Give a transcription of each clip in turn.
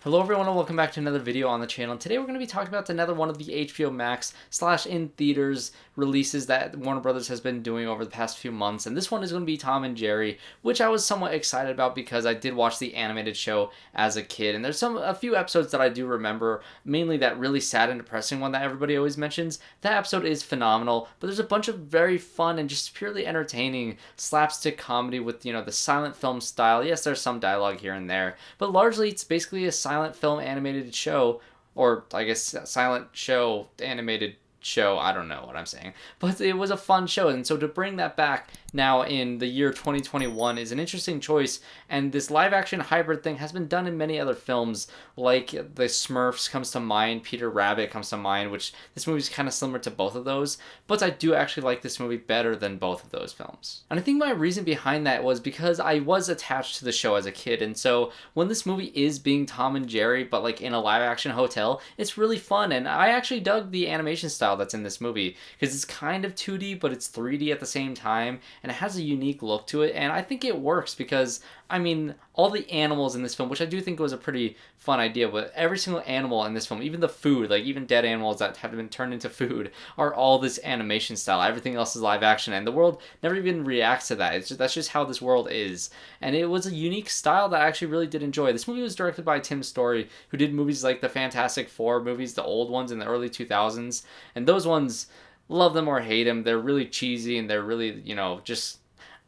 Hello everyone and welcome back to another video on the channel. Today we're going to be talking about another one of the HBO Max / in theaters releases that Warner Brothers has been doing over the past few months, and this one is going to be Tom and Jerry, which I was somewhat excited about because I did watch the animated show as a kid, and there's a few episodes that I do remember, mainly that really sad and depressing one that everybody always mentions. That episode is phenomenal, but there's a bunch of very fun and just purely entertaining slapstick comedy with, the silent film style. Yes, there's some dialogue here and there, but largely it's basically a silent film animated show, or I guess silent show animated show. I don't know what I'm saying, but it was a fun show, and so to bring that back now in the year 2021 is an interesting choice. And this live action hybrid thing has been done in many other films, like the Smurfs comes to mind, Peter Rabbit comes to mind, which this movie is kind of similar to both of those, but I do actually like this movie better than both of those films. And I think my reason behind that was because I was attached to the show as a kid, and so when this movie is being Tom and Jerry but like in a live action hotel, it's really fun. And I actually dug the animation style that's in this movie because it's kind of 2D but it's 3D at the same time, and it has a unique look to it, and I think it works because, I mean, all the animals in this film, which I do think was a pretty fun idea, but every single animal in this film, even the food, like even dead animals that have been turned into food, are all this animation style. Everything else is live action, and the world never even reacts to that. That's just how this world is, and it was a unique style that I actually really did enjoy. This movie was directed by Tim Story, who did movies like the Fantastic Four movies, the old ones in the early 2000s, and those ones, love them or hate them, they're really cheesy and they're really, just,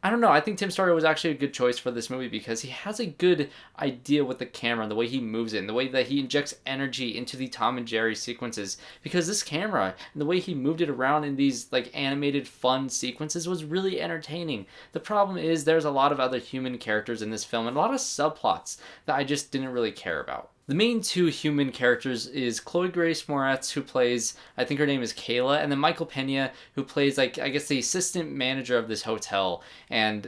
I don't know. I think Tim Story was actually a good choice for this movie because he has a good idea with the camera and the way he moves it and the way that he injects energy into the Tom and Jerry sequences. Because this camera and the way he moved it around in these like animated fun sequences was really entertaining. The problem is there's a lot of other human characters in this film and a lot of subplots that I just didn't really care about. The main two human characters is Chloe Grace Moretz, who plays, I think her name is Kayla, and then Michael Pena, who plays, like, I guess the assistant manager of this hotel. And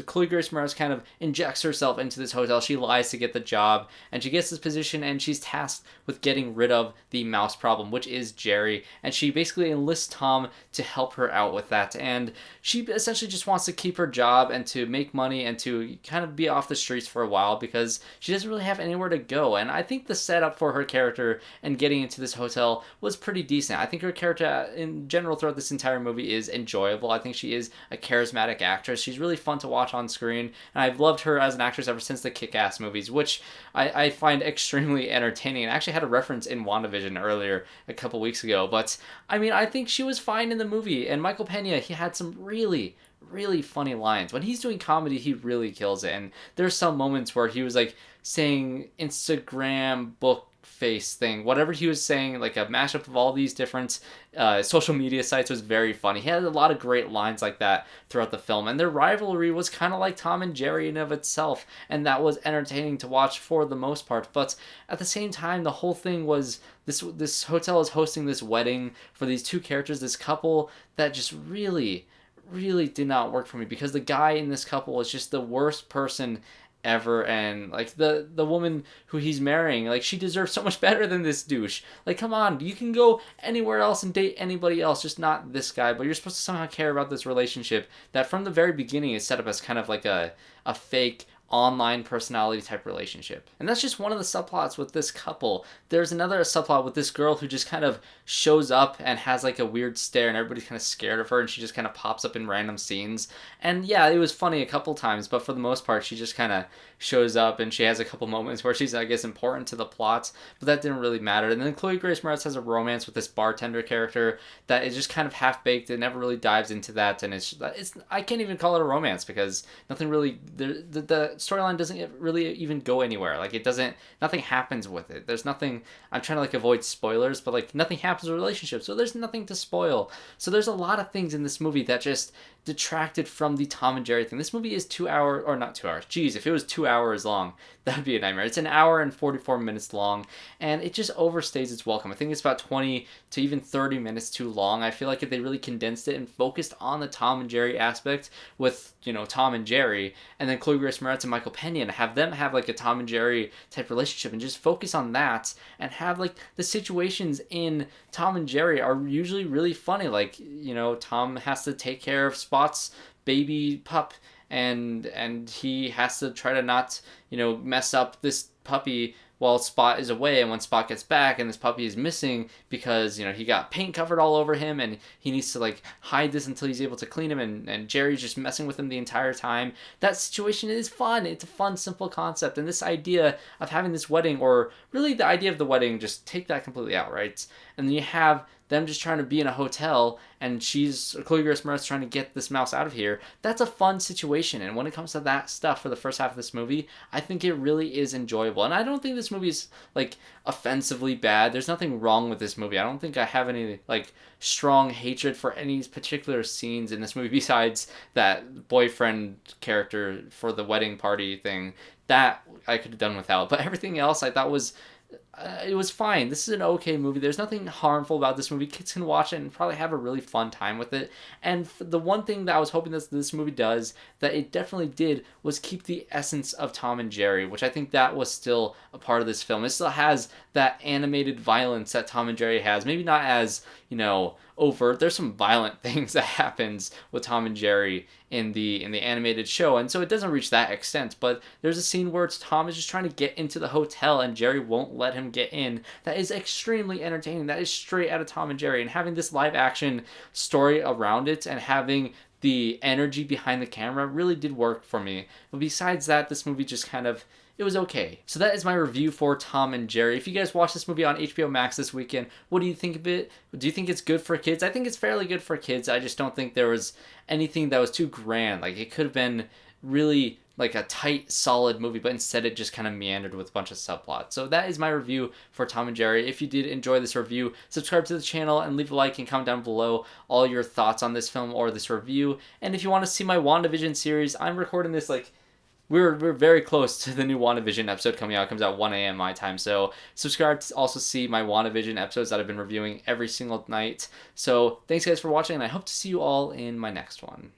Chloe Grace Moretz kind of injects herself into this hotel. She lies to get the job, and she gets this position, and she's tasked with getting rid of the mouse problem, which is Jerry. And she basically enlists Tom to help her out with that. And she essentially just wants to keep her job and to make money and to kind of be off the streets for a while because she doesn't really have anywhere to go. And I think the setup for her character and getting into this hotel was pretty decent. I think her character in general throughout this entire movie is enjoyable. I think she is a charismatic actress. She's really fun to watch on screen, and I've loved her as an actress ever since the Kick-Ass movies, which I find extremely entertaining. And I actually had a reference in WandaVision earlier a couple weeks ago, but I mean, I think she was fine in the movie. And Michael Pena, he had some really funny lines. When he's doing comedy, he really kills it. And there's some moments where he was like saying Instagram book face thing, whatever he was saying, like a mashup of all these different social media sites, was very funny. He had a lot of great lines like that throughout the film, and their rivalry was kind of like Tom and Jerry in of itself, and that was entertaining to watch for the most part. But at the same time, the whole thing was this hotel is hosting this wedding for these two characters, this couple that just really did not work for me because the guy in this couple was just the worst person ever. And like the woman who he's marrying, like, she deserves so much better than this douche. Like, come on, you can go anywhere else and date anybody else, just not this guy. But you're supposed to somehow care about this relationship that from the very beginning is set up as kind of like a fake online personality type relationship. And that's just one of the subplots with this couple. There's another subplot with this girl who just kind of shows up and has like a weird stare, and everybody's kind of scared of her, and she just kind of pops up in random scenes. And yeah, it was funny a couple times, but for the most part she just kind of shows up, and she has a couple moments where she's, I guess, important to the plot, but that didn't really matter. And then Chloe Grace Moretz has a romance with this bartender character that is just kind of half-baked. It never really dives into that, and it's I can't even call it a romance because nothing really, the storyline doesn't really even go anywhere. Like, it doesn't, nothing happens with it. There's nothing, I'm trying to like avoid spoilers, but like nothing happens with a relationship, so there's nothing to spoil. So there's a lot of things in this movie that just detracted from the Tom and Jerry thing. This movie is 2 hours, or not 2 hours, geez, if it was 2 hours long, that'd be a nightmare. It's an hour and 44 minutes long, and it just overstays its welcome. I think it's about 20 to even 30 minutes too long. I feel like if they really condensed it and focused on the Tom and Jerry aspect with, Tom and Jerry, and then Chloe Grace Moretz and Michael Pena, and have them have like a Tom and Jerry type relationship and just focus on that, and have like the situations in Tom and Jerry are usually really funny. Like, Tom has to take care of Spot's baby pup, and he has to try to not mess up this puppy while Spot is away. And when Spot gets back and this puppy is missing because, he got paint covered all over him and he needs to like hide this until he's able to clean him, and Jerry's just messing with him the entire time. That situation is fun. It's a fun, simple concept. And this idea of having this wedding, or really the idea of the wedding, just take that completely out, right? And then you have them just trying to be in a hotel, and Chloe Grace Moretz trying to get this mouse out of here. That's a fun situation, and when it comes to that stuff for the first half of this movie, I think it really is enjoyable. And I don't think this movie is like offensively bad. There's nothing wrong with this movie. I don't think I have any like strong hatred for any particular scenes in this movie besides that boyfriend character for the wedding party thing. That I could have done without, but everything else I thought was it was fine. This is an okay movie. There's nothing harmful about this movie. Kids can watch it and probably have a really fun time with it. And the one thing that I was hoping this movie does, that it definitely did, was keep the essence of Tom and Jerry, which I think that was still a part of this film. It still has that animated violence that Tom and Jerry has. Maybe not as, overt. There's some violent things that happens with Tom and Jerry in the animated show, and so it doesn't reach that extent. But there's a scene where Tom is just trying to get into the hotel and Jerry won't let him get in. That is extremely entertaining. That is straight out of Tom and Jerry, and having this live action story around it and having the energy behind the camera really did work for me. But besides that, this movie just kind of, it was okay. So that is my review for Tom and Jerry. If you guys watch this movie on HBO Max this weekend, what do you think of it? Do you think it's good for kids? I think it's fairly good for kids. I just don't think there was anything that was too grand. Like, it could have been really like a tight, solid movie, but instead it just kind of meandered with a bunch of subplots. So that is my review for Tom and Jerry. If you did enjoy this review, subscribe to the channel and leave a like and comment down below all your thoughts on this film or this review. And if you want to see my WandaVision series, I'm recording this like we're very close to the new WandaVision episode coming out. It comes out 1 a.m. my time. So subscribe to also see my WandaVision episodes that I've been reviewing every single night. So thanks guys for watching, and I hope to see you all in my next one.